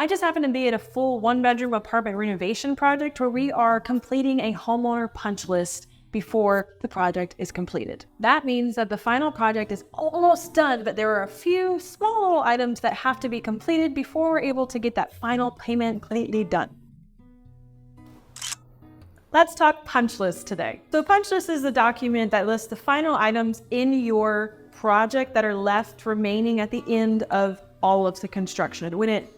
I just happen to be at a full 1-bedroom apartment renovation project where we are completing a homeowner punch list before the project is completed. That means that the final project is almost done, but there are a few small little items that have to be completed before we're able to get that final payment completely done. Let's talk punch list today. So punch list is the document that lists the final items in your project that are left remaining at the end of all of the construction. When it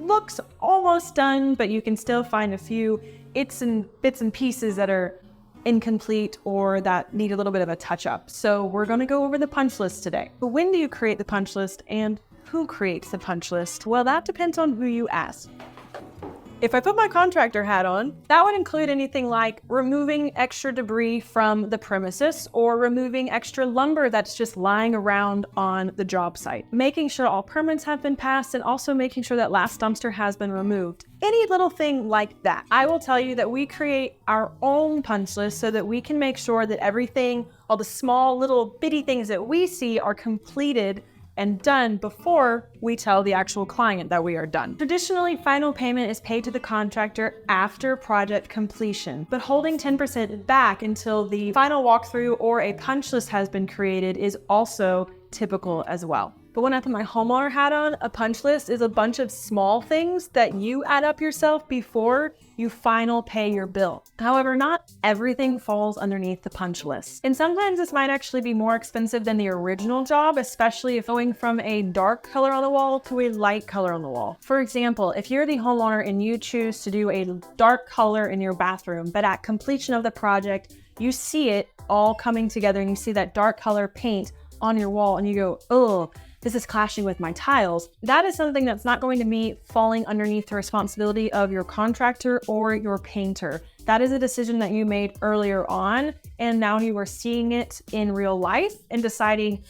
looks almost done, but you can still find a few bits and pieces that are incomplete or that need a little bit of a touch up. So we're going to go over the punch list today. But when do you create the punch list and who creates the punch list? Well, that depends on who you ask. If I put my contractor hat on, that would include anything like removing extra debris from the premises or removing extra lumber that's just lying around on the job site, making sure all permits have been passed, and also making sure that last dumpster has been removed. Any little thing like that. I will tell you that we create our own punch list so that we can make sure that everything, all the small little bitty things that we see are completed and done before we tell the actual client that we are done. Traditionally, final payment is paid to the contractor after project completion, but holding 10% back until the final walkthrough or a punch list has been created is also typical as well. But when I put my homeowner hat on, a punch list is a bunch of small things that you add up yourself before you final pay your bill. However, not everything falls underneath the punch list. And sometimes this might actually be more expensive than the original job, especially if going from a dark color on the wall to a light color on the wall. For example, if you're the homeowner and you choose to do a dark color in your bathroom, but at completion of the project, you see it all coming together and you see that dark color paint on your wall and you go, oh, this is clashing with my tiles. That is something that's not going to be falling underneath the responsibility of your contractor or your painter. That is a decision that you made earlier on, and now you are seeing it in real life and deciding,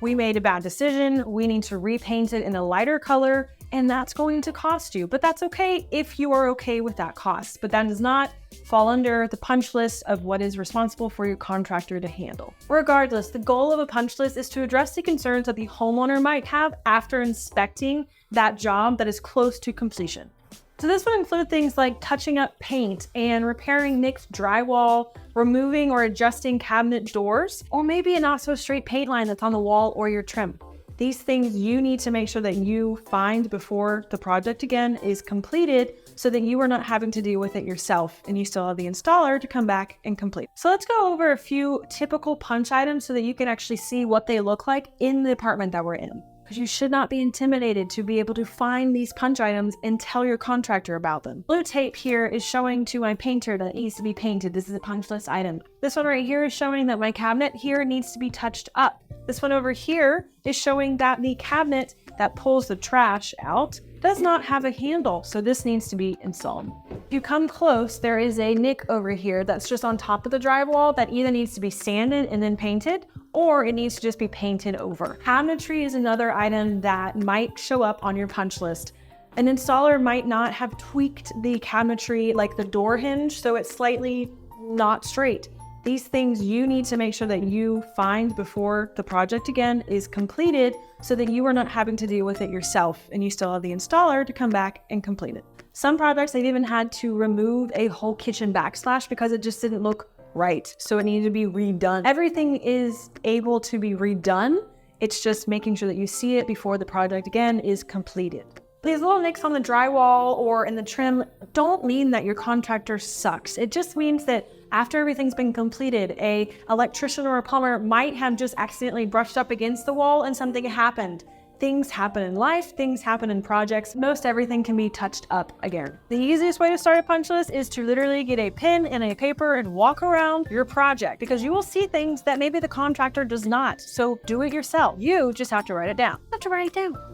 we made a bad decision, we need to repaint it in a lighter color, and that's going to cost you. But that's okay if you are okay with that cost. But that does not fall under the punch list of what is responsible for your contractor to handle. Regardless, the goal of a punch list is to address the concerns that the homeowner might have after inspecting that job that is close to completion. So this would include things like touching up paint and repairing nicked drywall, removing or adjusting cabinet doors, or maybe a not so straight paint line that's on the wall or your trim. These things you need to make sure that you find before the project again is completed so that you are not having to deal with it yourself and you still have the installer to come back and complete. So let's go over a few typical punch items so that you can actually see what they look like in the apartment that we're in. Because you should not be intimidated to be able to find these punch items and tell your contractor about them. Blue tape here is showing to my painter that it needs to be painted. This is a punch list item. This one right here is showing that my cabinet here needs to be touched up. This one over here is showing that the cabinet that pulls the trash out does not have a handle, so this needs to be installed. If you come close, there is a nick over here that's just on top of the drywall that either needs to be sanded and then painted, or it needs to just be painted over. Cabinetry is another item that might show up on your punch list. An installer might not have tweaked the cabinetry like the door hinge, so it's slightly not straight. These things you need to make sure that you find before the project again is completed so that you are not having to deal with it yourself and you still have the installer to come back and complete it. Some projects, they've even had to remove a whole kitchen backsplash because it just didn't look right. So it needed to be redone. Everything is able to be redone. It's just making sure that you see it before the project again is completed. These little nicks on the drywall or in the trim don't mean that your contractor sucks. It just means that after everything's been completed, an electrician or a plumber might have just accidentally brushed up against the wall and something happened. Things happen in life, things happen in projects. Most everything can be touched up again. The easiest way to start a punch list is to literally get a pen and a paper and walk around your project because you will see things that maybe the contractor does not. So do it yourself. You just have to write it down.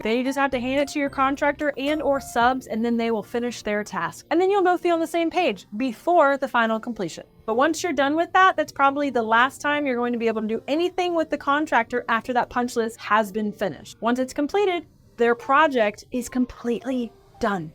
Then you just have to hand it to your contractor and or subs, and then they will finish their task. And then you'll both be on the same page before the final completion. But once you're done with that, that's probably the last time you're going to be able to do anything with the contractor after that punch list has been finished. Once it's completed, their project is completely done.